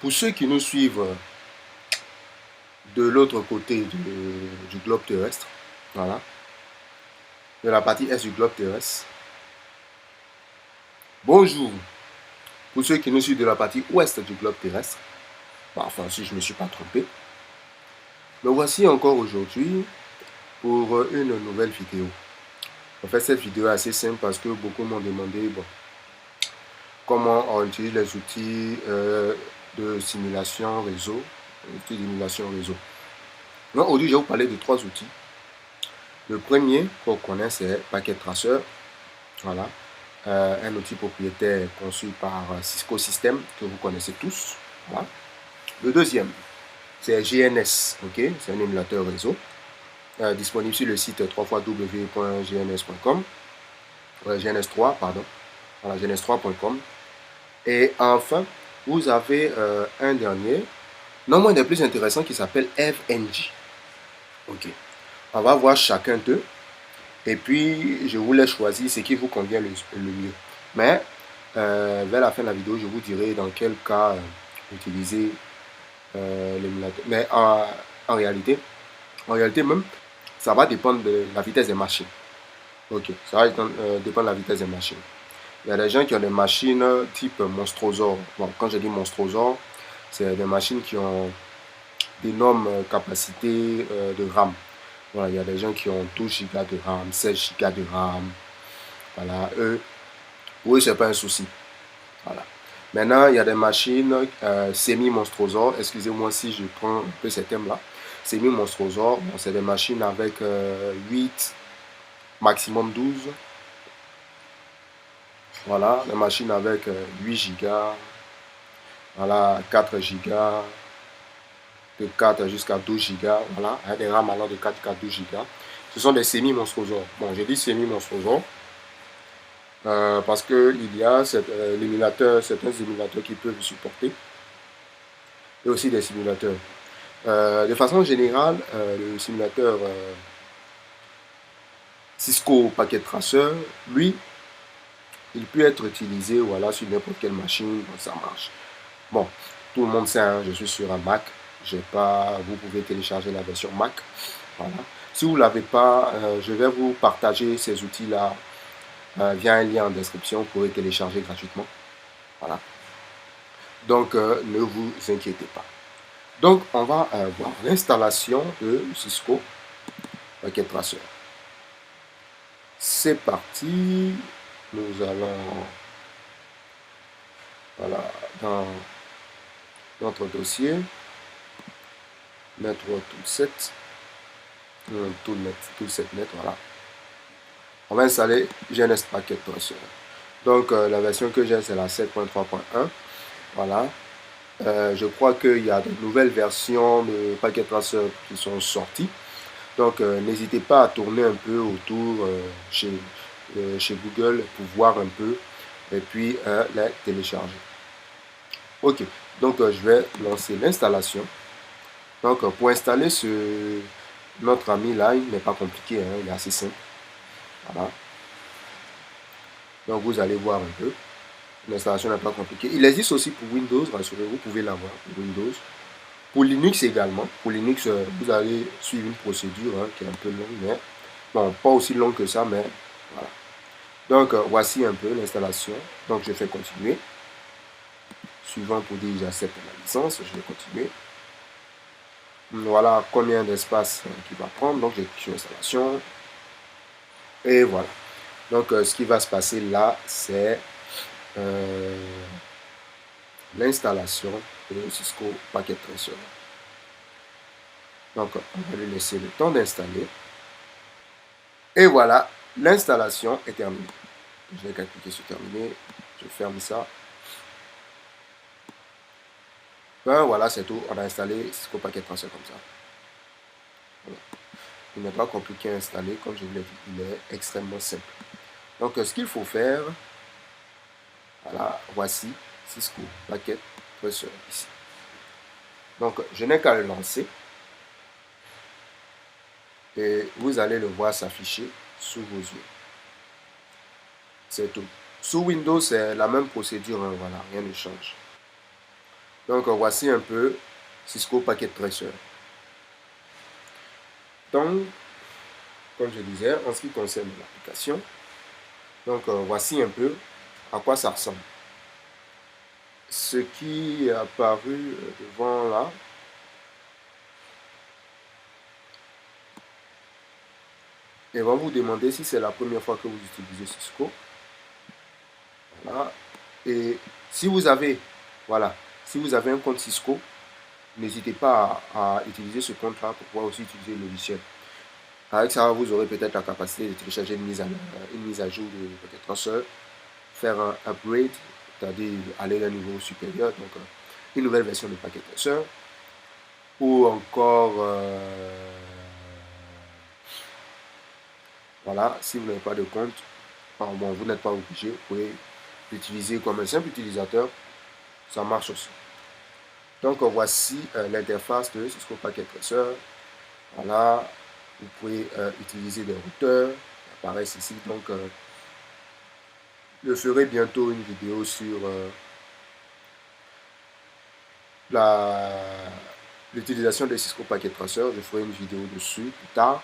Pour ceux qui nous suivent de l'autre côté du globe terrestre, voilà, de la partie est du globe terrestre, bonjour. Pour ceux qui nous suivent de la partie ouest du globe terrestre, enfin si je ne me suis pas trompé, me voici encore aujourd'hui pour une nouvelle vidéo. En fait, cette vidéo est assez simple parce que beaucoup m'ont demandé comment on utilise les outils de simulation réseau. Donc aujourd'hui, je vais vous parler de trois outils. Le premier qu'on connaît, c'est Packet Tracer. Voilà. Un outil propriétaire conçu par Cisco Systems que vous connaissez tous. Voilà. Le deuxième, c'est GNS. Okay? C'est un émulateur réseau. Disponible sur le site www.gns.com. GNS3, pardon. Voilà, gns3.com. Et enfin, vous avez un dernier, non moins des plus intéressants, qui s'appelle FNG. Ok. On va voir chacun d'eux. Et puis, je vous laisse choisir ce qui vous convient le mieux. Mais, vers la fin de la vidéo, je vous dirai dans quel cas utiliser l'émulateur. Mais en réalité même, ça va dépendre de la vitesse des machines. Ok, ça va dépendre de la vitesse des machines. Il y a des gens qui ont des machines type Monstrosaur. Bon, quand je dis Monstrosaur, c'est des machines qui ont d'énormes capacités de RAM. Voilà, il y a des gens qui ont 12 Go de RAM, 16 Go de RAM. Voilà, pour eux, ce n'est pas un souci. Voilà. Maintenant, il y a des machines semi-Monstrosaur. Excusez-moi si je prends un peu ces thèmes-là. Semi-Monstrosaur, bon, c'est des machines avec 8, maximum 12. Voilà, les machines avec 8 Go, voilà, 4 Go, de 4 jusqu'à 12 Go, voilà, il y a des RAM allant de 4 jusqu'à 12 Go. Ce sont des semi-monstrosaures. Bon, je dis semi-monstrosaures parce qu'il y a l'émulateur, certains émulateurs qui peuvent supporter, et aussi des simulateurs. De façon générale, le simulateur Cisco Packet Tracer, lui, il peut être utilisé voilà, sur n'importe quelle machine, ça marche. Bon, tout le monde sait, hein, je suis sur un Mac. Vous pouvez télécharger la version Mac. Voilà. Si vous ne l'avez pas, je vais vous partager ces outils-là via un lien en description. Vous pourrez télécharger gratuitement. Voilà. Donc, ne vous inquiétez pas. Donc, on va voir l'installation de Cisco Packet Tracer. C'est parti. Nous allons voilà, dans notre dossier mettre toolset, toolset.net, voilà. On va installer GNS Packet Tracer. Donc la version que j'ai, c'est la 7.3.1. Voilà. Je crois qu'il y a de nouvelles versions de Packet Tracer qui sont sorties. Donc n'hésitez pas à tourner un peu autour chez Google pour voir un peu et puis les télécharger. Ok, donc je vais lancer l'installation. Donc pour installer notre ami là, il n'est pas compliqué, hein, il est assez simple. Voilà. Donc vous allez voir un peu. L'installation n'est pas compliquée. Il existe aussi pour Windows, rassurez-vous, vous pouvez l'avoir pour Windows. Pour Linux également. Pour Linux, vous allez suivre une procédure hein, qui est un peu longue, mais bon, pas aussi longue que ça, mais voilà. Donc voici un peu l'installation. Donc je fais continuer. Suivant pour dire j'accepte la licence, je vais continuer. Voilà combien d'espace qu'il va prendre. Donc j'ai sur l'installation. Et voilà. Donc ce qui va se passer là, c'est l'installation de Cisco Packet Tracer. Donc on va lui laisser le temps d'installer. Et voilà, l'installation est terminée. Je vais cliquer sur terminer. Je ferme ça. Ben voilà, c'est tout. On a installé Cisco Packet Tracer comme ça. Voilà. Il n'est pas compliqué à installer, comme je vous l'ai dit, il est extrêmement simple. Donc ce qu'il faut faire, voilà, voici Cisco Packet Tracer ici. Donc je n'ai qu'à le lancer et vous allez le voir s'afficher sous vos yeux. C'est tout. Sous Windows, c'est la même procédure, hein, voilà, rien ne change. Donc, voici un peu Cisco Packet Tracer. Donc, comme je disais, en ce qui concerne l'application, donc voici un peu à quoi ça ressemble. Ce qui est apparu devant là, et va vous demander si c'est la première fois que vous utilisez Cisco. Voilà. Et si vous avez, voilà, si vous avez un compte Cisco, n'hésitez pas à utiliser ce compte-là pour pouvoir aussi utiliser le logiciel. Avec ça, vous aurez peut-être la capacité de télécharger une mise à jour de Packet Tracer, faire un upgrade, c'est-à-dire aller à un niveau supérieur, donc une nouvelle version de Packet Tracer, ou encore, voilà, si vous n'avez pas de compte, bon, vous n'êtes pas obligé, vous pouvez l'utiliser comme un simple utilisateur, ça marche aussi. Donc voici l'interface de Cisco Packet Tracer. Voilà, vous pouvez utiliser des routeurs qui apparaissent ici. Donc je ferai bientôt une vidéo sur l'utilisation de Cisco Packet Tracer. Je ferai une vidéo dessus plus tard.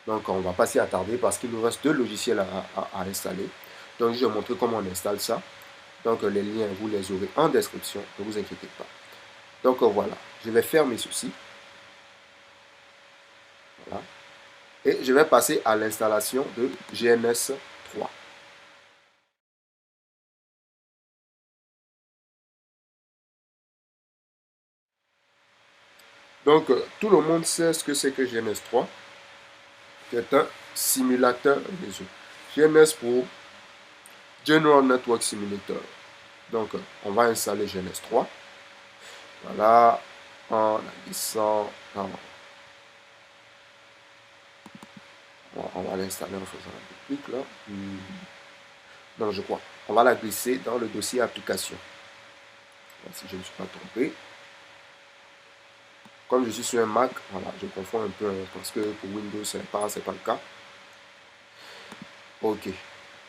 Donc on ne va pas s'y attarder parce qu'il nous reste 2 logiciels à installer. Donc je vais montrer comment on installe ça. Donc les liens, vous les aurez en description, ne vous inquiétez pas. Donc voilà, je vais fermer ceci. Voilà. Et je vais passer à l'installation de GNS 3. Donc tout le monde sait ce que c'est que GNS 3. C'est un simulateur réseau. GNS pour General Network Simulator. Donc on va installer GNS 3. Voilà, en glissant. On va l'installer en faisant un peu clic là. Non, je crois. On va la glisser dans le dossier application. Si je ne me suis pas trompé. Comme je suis sur un Mac, voilà, je confonds un peu parce que pour Windows, ce n'est pas le cas. Ok.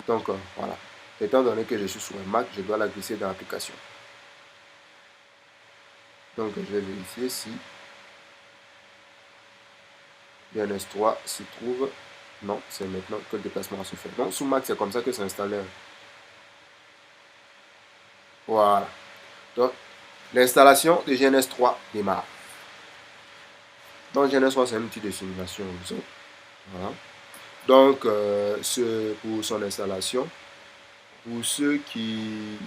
Donc, voilà. Étant donné que je suis sur un Mac, je dois la glisser dans l'application. Donc, je vais vérifier si DNS3 s'y trouve. Non, c'est maintenant que le déplacement se fait. Donc, sous Mac, c'est comme ça que c'est installé. Voilà. Donc, l'installation de GNS3 démarre. Donc, GNS3, c'est un outil de simulation réseau. Voilà. Donc, pour son installation, pour ceux qui...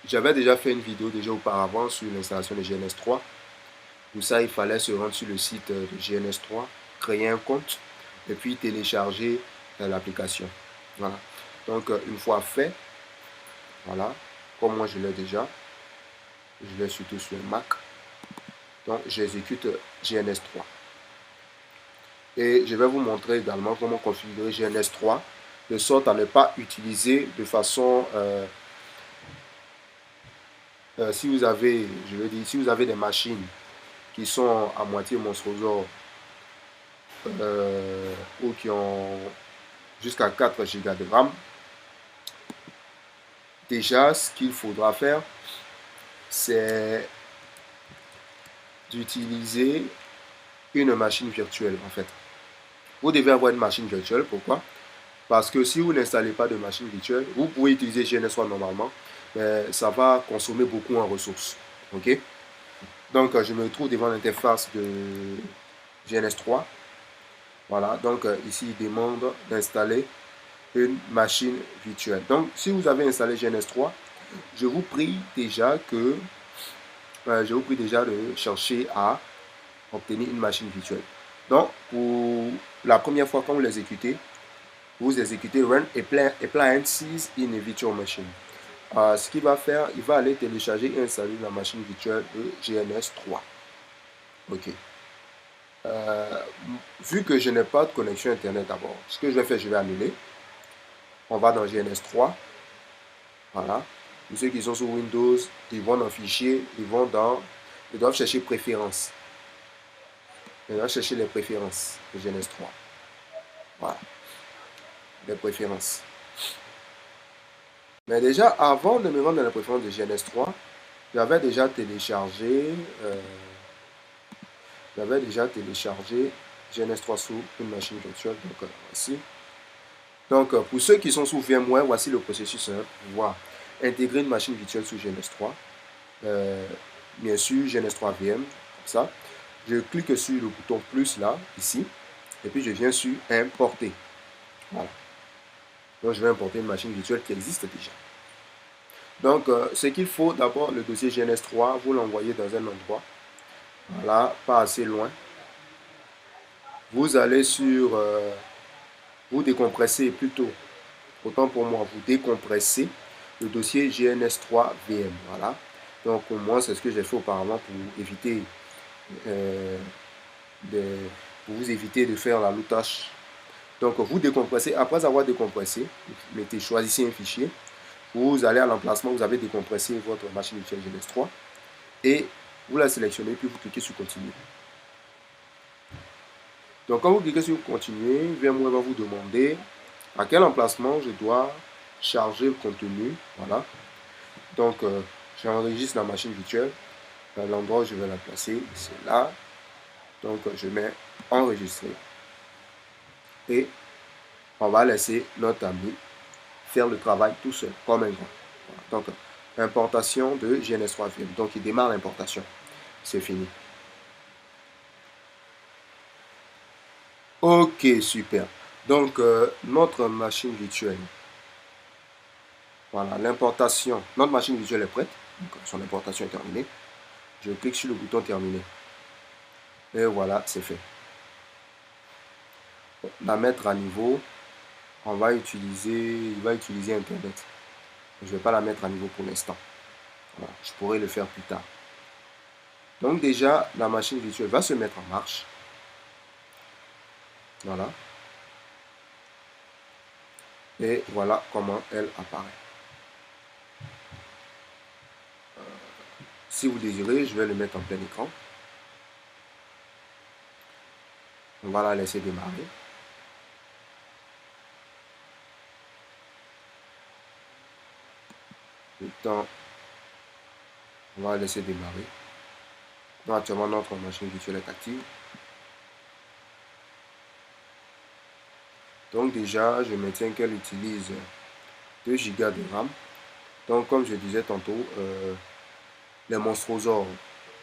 J'avais déjà fait une vidéo déjà auparavant sur l'installation de GNS3. Pour ça, il fallait se rendre sur le site de GNS3, créer un compte et puis télécharger l'application. Voilà. Donc, une fois fait, voilà, comme moi je l'ai déjà, je l'ai surtout sur un Mac. Donc, j'exécute GNS3. Et je vais vous montrer également comment configurer GNS3 de sorte à ne pas utiliser de façon... si vous avez, je veux dire, si vous avez des machines qui sont à moitié monstrueuses ou qui ont jusqu'à 4 Go de RAM, déjà ce qu'il faudra faire, c'est d'utiliser une machine virtuelle en fait. Vous devez avoir une machine virtuelle, pourquoi? Parce que si vous n'installez pas de machine virtuelle, vous pouvez utiliser GNS3 normalement, mais ça va consommer beaucoup en ressources. Ok? Donc je me trouve devant l'interface de GNS3. Voilà, donc ici il demande d'installer une machine virtuelle. Donc si vous avez installé GNS3, je vous prie déjà de chercher à obtenir une machine virtuelle. Donc pour la première fois quand vous l'exécutez, vous exécutez Run Appliances in a Virtual Machine. Ce qu'il va faire, il va aller télécharger et installer la machine virtuelle de GNS3. Ok. Vu que je n'ai pas de connexion internet d'abord, ce que je vais faire, je vais annuler. On va dans GNS3. Voilà. Pour ceux qui sont sur Windows, ils vont dans Fichier, ils doivent chercher Préférences. Ils doivent chercher les préférences de GNS3. Voilà. Les préférences. Mais déjà, avant de me rendre dans les préférences de GNS3, j'avais déjà téléchargé GNS3 sur une machine virtuelle. Donc, voici. Donc, pour ceux qui sont sous VMware, voici le processus pour pouvoir intégrer une machine virtuelle sous GNS3. Bien sûr, GNS3 VM, comme ça. Je clique sur le bouton plus là, ici, et puis je viens sur importer. Voilà. Donc, je vais importer une machine virtuelle qui existe déjà. Donc, ce qu'il faut, d'abord, le dossier GNS3, vous l'envoyez dans un endroit, voilà, pas assez loin. Vous allez sur, vous décompressez plutôt, autant pour moi, vous décompressez le dossier GNS3 VM, voilà. Donc, pour moi, c'est ce que j'ai fait auparavant pour éviter pour vous éviter de faire la loutage. Donc, vous décompressez. Après avoir décompressé, choisissez un fichier. Vous allez à l'emplacement, vous avez décompressé votre machine virtuelle GNS3 et vous la sélectionnez, puis vous cliquez sur Continuer. Donc, quand vous cliquez sur Continuer, VMware va vous demander à quel emplacement je dois charger le contenu. Voilà. Donc, j'enregistre la machine virtuelle. L'endroit où je vais la placer, c'est là. Donc, je mets Enregistrer. Et on va laisser notre ami faire le travail tout seul, comme un grand. Voilà. Donc, importation de GNS3 VM. Donc, il démarre l'importation. C'est fini. Ok, super. Donc, notre machine virtuelle. Voilà, l'importation. Notre machine virtuelle est prête. Donc, son importation est terminée. Je clique sur le bouton terminer. Et voilà, c'est fait. La mettre à niveau. Il va utiliser Internet. Je ne vais pas la mettre à niveau pour l'instant. Voilà, je pourrais le faire plus tard. Donc déjà, la machine virtuelle va se mettre en marche. Voilà. Et voilà comment elle apparaît. Si vous désirez, je vais le mettre en plein écran. On va la laisser démarrer. Le temps, on va la laisser démarrer. Donc, actuellement, notre machine virtuelle est active. Donc déjà, je maintiens qu'elle utilise 2 Go de RAM. Donc comme je disais tantôt, les monstrosaures,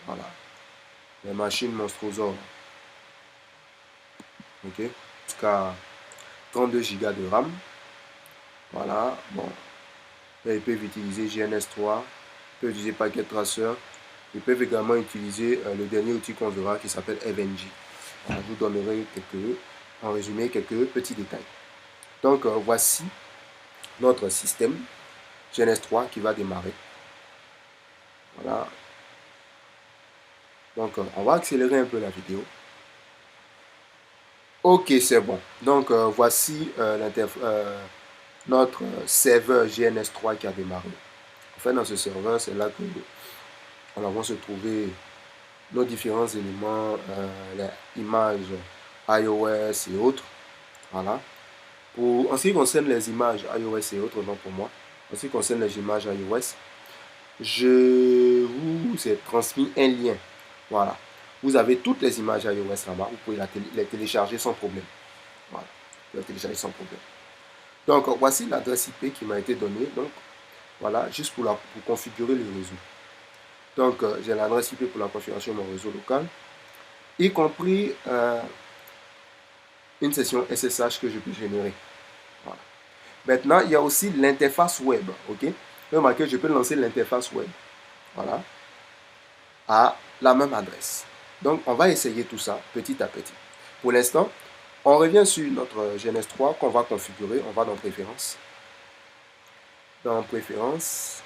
voilà, les machines monstrosaures, ok, jusqu'à 32 Go de RAM. Voilà, bon, là, ils peuvent utiliser GNS3, ils peuvent utiliser Packet Tracer, ils peuvent également utiliser le dernier outil qu'on verra qui s'appelle FNG. Voilà, je vous donnerai en résumé quelques petits détails. Donc voici notre système GNS3 qui va démarrer. Voilà. Donc on va accélérer un peu la vidéo. Ok, c'est bon. Donc voici notre serveur GNS3 qui a démarré. En fait, dans ce serveur, c'est là que vont se trouver nos différents éléments, les images iOS et autres. Voilà. En ce qui concerne les images iOS et autres, non pour moi, en ce qui concerne les images iOS, je vous ai transmis un lien. Voilà. Vous avez toutes les images iOS là-bas. Vous pouvez les télécharger sans problème. Voilà. Vous pouvez les télécharger sans problème. Donc, voici l'adresse IP qui m'a été donnée. Donc, voilà, juste pour configurer le réseau. Donc, j'ai l'adresse IP pour la configuration de mon réseau local, y compris une session SSH que je peux générer. Voilà. Maintenant, il y a aussi l'interface web. Ok? Remarquez, je peux lancer l'interface web. Voilà. À la même adresse. Donc, on va essayer tout ça petit à petit. Pour l'instant, on revient sur notre GNS3 qu'on va configurer. On va dans Préférences. Dans Préférences,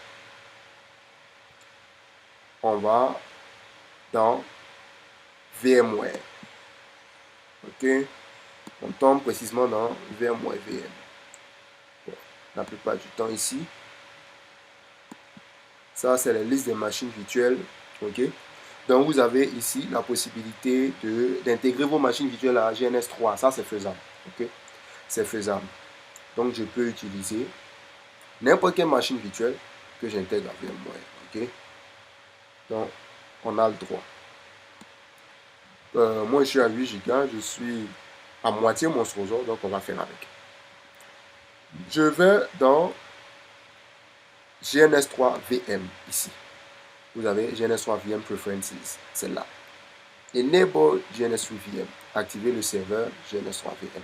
on va dans VMware. Ok? On tombe précisément dans VMware VM. Bon, la plupart du temps ici. Ça, c'est la liste des machines virtuelles. Ok? Donc, vous avez ici la possibilité d'intégrer vos machines virtuelles à GNS3. Ça, c'est faisable. Ok? C'est faisable. Donc, je peux utiliser n'importe quelle machine virtuelle que j'intègre à VMware. Ok? Donc, on a le droit. Moi, je suis à 8 Go, je suis à moitié monstruoso, donc on va faire avec. Je vais dans GNS3 VM ici. Vous avez GNS3 VM Preferences, celle-là. Enable GNS3 VM. Activer le serveur GNS3 VM.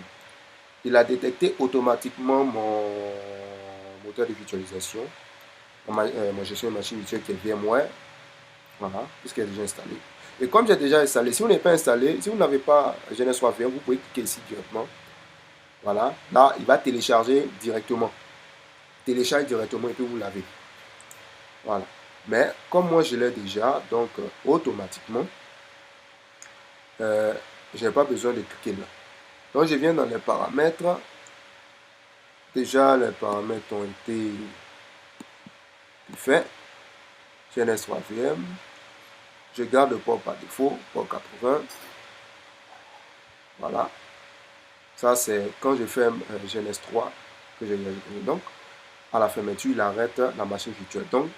Il a détecté automatiquement mon moteur de virtualisation, ma gestion de machine virtuelle qui est VMware. Voilà, puisqu'elle est déjà installée. Et comme j'ai déjà installé, si vous n'avez pas installé, si vous n'avez pas GNS3 VM, vous pouvez cliquer ici directement. Voilà, là, il va télécharger directement. Télécharge directement et puis vous l'avez. Voilà. Mais comme moi je l'ai déjà, donc automatiquement, je n'ai pas besoin de cliquer là. Donc je viens dans les paramètres. Déjà, les paramètres ont été faits. GNS3 VM. Je garde le port par défaut, port 80. Voilà. Ça, c'est quand je ferme GNS3 que j'ai donc à la fermeture, il arrête la machine virtuelle. Donc,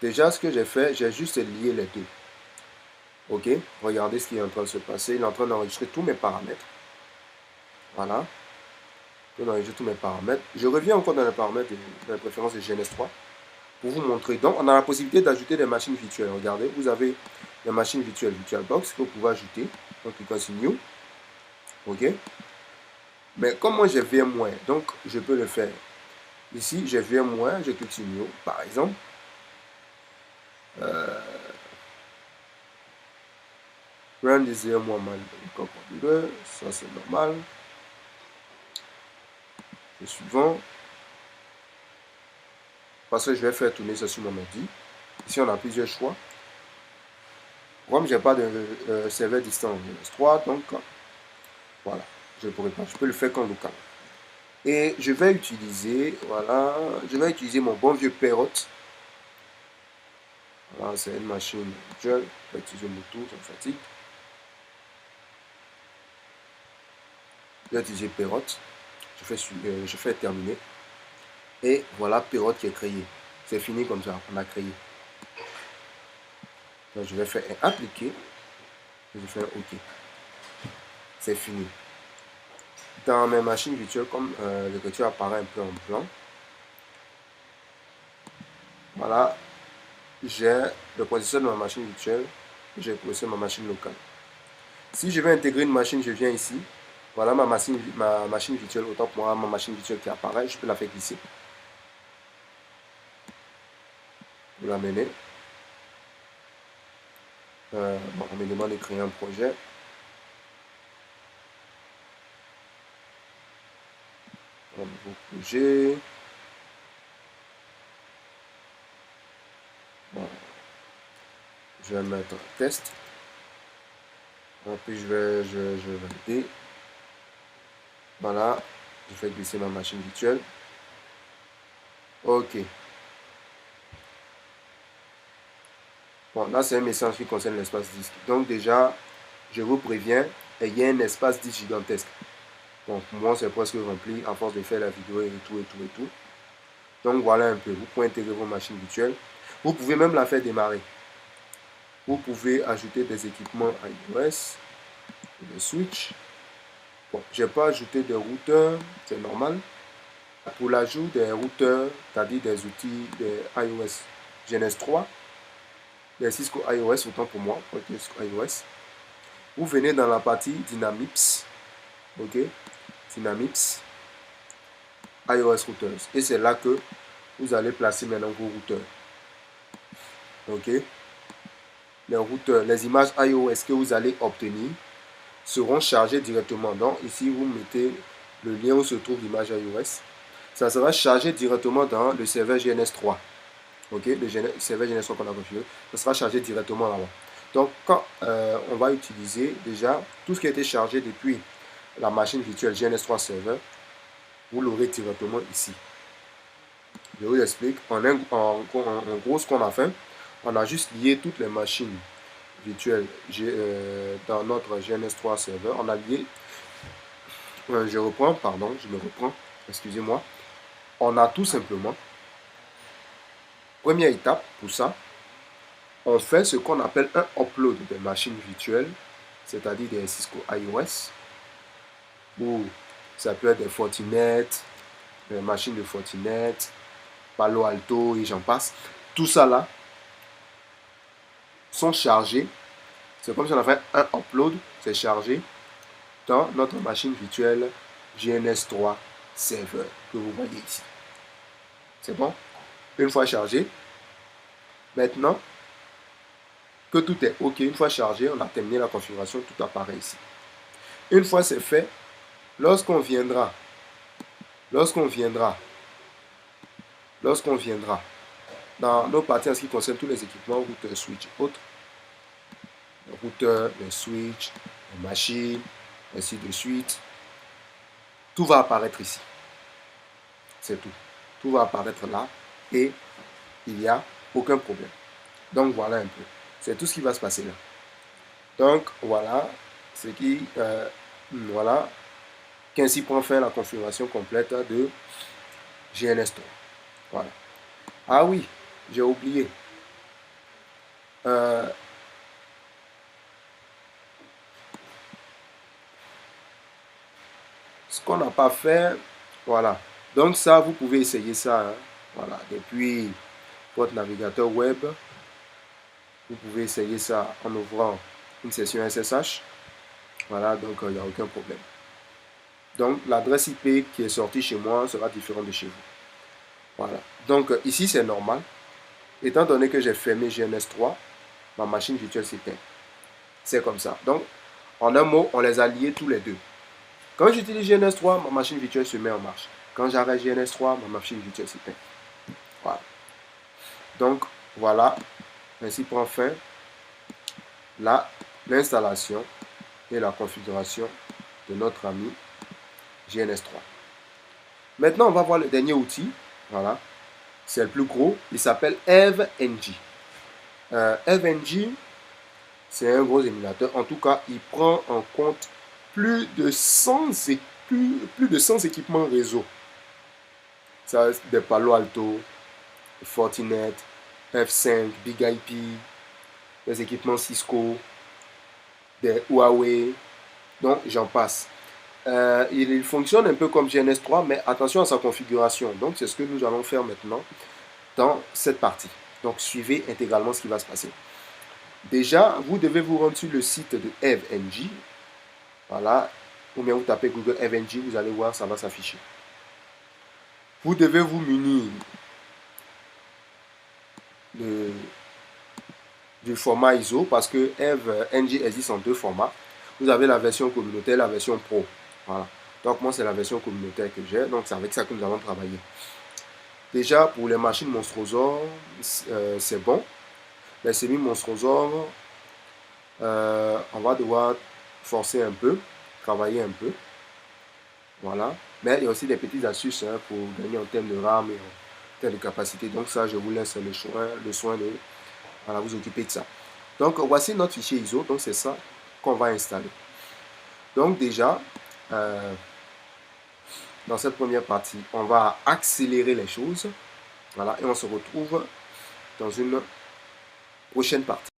déjà, ce que j'ai fait, j'ai juste lié les deux. Ok, regardez ce qui est en train de se passer. Il est en train d'enregistrer tous mes paramètres. Voilà. Il enregistre tous mes paramètres. Je reviens encore dans les paramètres de la préférence de GNS3 pour vous montrer. Donc, on a la possibilité d'ajouter des machines virtuelles. Regardez, vous avez les machines virtuelles, VirtualBox, que vous pouvez ajouter. Donc, cliquez sur New. Ok. Mais comme moi, j'ai VMware, donc je peux le faire. Ici, j'ai VMware, je clique sur New, par exemple. Run this VMware computer, ça c'est normal. Le suivant. Parce que je vais faire tourner ça sur mon ordi. Ici, on a plusieurs choix. Comme je n'ai pas de serveur distant GNS3, donc voilà, je pourrais pas. Je peux le faire comme local. Et je vais utiliser, voilà, je vais utiliser mon bon vieux Parrot. Voilà, c'est une machine virtuelle. Je vais utiliser mon tour, ça me fatigue. Je vais utiliser Parrot. Je fais terminer. Et voilà Parrot qui est créé. C'est fini comme ça, on a créé. Donc je vais faire appliquer. Je vais faire OK. C'est fini. Dans mes machines virtuelles, comme l'écriture apparaît un peu en blanc, voilà, j'ai le processeur de ma machine virtuelle, j'ai le processeur de ma machine locale. Si je vais intégrer une machine, je viens ici. Voilà ma machine virtuelle, autant pour moi, ma machine virtuelle qui apparaît, je peux la faire glisser. Vous l'amenez. Bon, on me demande de créer un projet. Un nouveau projet. Bon. Je vais mettre test. Puis je vais valider. Voilà. Je fais glisser ma machine virtuelle. OK. Bon, là, c'est un message qui concerne l'espace disque. Donc, déjà, je vous préviens, il y a un espace disque gigantesque. Donc, pour moi, c'est presque rempli à force de faire la vidéo et tout, et tout, et tout. Donc, voilà un peu. Vous pouvez intégrer vos machines virtuelles. Vous pouvez même la faire démarrer. Vous pouvez ajouter des équipements iOS, des switches. Bon, je n'ai pas ajouté de routeurs, c'est normal. Pour l'ajout des routeurs, c'est-à-dire des outils de iOS GNS3, des Cisco iOS, autant pour moi, Cisco iOS. Vous venez dans la partie Dynamics, ok, Dynamics, iOS routers. Et c'est là que vous allez placer maintenant vos routeurs. Ok. Les routeurs, les images iOS que vous allez obtenir seront chargées directement. Donc ici, vous mettez le lien où se trouve l'image iOS. Ça sera chargé directement dans le serveur GNS3. Ok, le serveur GNS3 qu'on a configuré, ça sera chargé directement là-bas. Donc, quand on va utiliser déjà tout ce qui a été chargé depuis la machine virtuelle GNS3 Server, vous l'aurez directement ici. Je vous explique. En gros, ce qu'on a fait, on a juste lié toutes les machines virtuelles dans notre GNS3 Server. On a lié, je reprends, pardon, je me reprends, excusez-moi. On a tout simplement, première étape pour ça, on fait ce qu'on appelle un upload des machines virtuelles, c'est-à-dire des Cisco iOS, ou ça peut être des Fortinet, des machines de Fortinet, Palo Alto et j'en passe. Tout ça là sont chargés. C'est comme si on a fait un upload, c'est chargé dans notre machine virtuelle GNS3 Server que vous voyez ici. C'est bon? Une fois chargé, maintenant que tout est OK, une fois chargé, on a terminé la configuration, tout apparaît ici. Une fois c'est fait, lorsqu'on viendra dans nos parties en ce qui concerne tous les équipements, routeur, switch et autres, le routeur, le switch, les machines, ainsi de suite, tout va apparaître ici. C'est tout. Tout va apparaître là et il n'y a aucun problème. Donc voilà un peu. C'est tout ce qui va se passer là. Donc voilà ce qui voilà qu'ainsi prend fin la configuration complète de GNS3. Voilà. Ah oui, j'ai oublié. Ce qu'on n'a pas fait, voilà. Donc ça, vous pouvez essayer ça. Hein. Voilà, depuis votre navigateur web, vous pouvez essayer ça en ouvrant une session SSH. Voilà, donc il n'y a aucun problème. Donc l'adresse IP qui est sortie chez moi sera différente de chez vous. Voilà. Donc ici c'est normal. Étant donné que j'ai fermé GNS3, ma machine virtuelle s'éteint. C'est comme ça. Donc en un mot, on les a liés tous les deux. Quand j'utilise GNS3, ma machine virtuelle se met en marche. Quand j'arrête GNS3, ma machine virtuelle s'éteint. Voilà. Donc voilà. Ainsi prend fin l'installation et la configuration de notre ami GNS3. Maintenant, on va voir le dernier outil. Voilà. C'est le plus gros. Il s'appelle EveNG. EveNG, c'est un gros émulateur. En tout cas, il prend en compte plus de 100 équipements réseau. Ça, des Palo Alto, Fortinet, F5, Big IP, des équipements Cisco, des Huawei, donc j'en passe. Il fonctionne un peu comme GNS3, mais attention à sa configuration. Donc c'est ce que nous allons faire maintenant dans cette partie. Donc suivez intégralement ce qui va se passer. Déjà, vous devez vous rendre sur le site de EveNG. Voilà. Ou bien vous tapez Google EveNG, vous allez voir, ça va s'afficher. Vous devez vous munir du format ISO parce que EveNG existe en deux formats. Vous avez la version communautaire et la version pro. Voilà. Donc moi c'est la version communautaire que j'ai. Donc c'est avec ça que nous allons travailler. Déjà pour les machines Monstrosaur, c'est bon. Les semi-Monstrosaur, on va devoir forcer un peu, travailler un peu. Voilà. Mais il y a aussi des petites astuces hein, pour gagner en termes de RAM et en termes de capacité. Donc ça, je vous laisse le soin de voilà, vous occuper de ça. Donc voici notre fichier ISO. Donc c'est ça qu'on va installer. Donc déjà, dans cette première partie, on va accélérer les choses. Voilà, et on se retrouve dans une prochaine partie.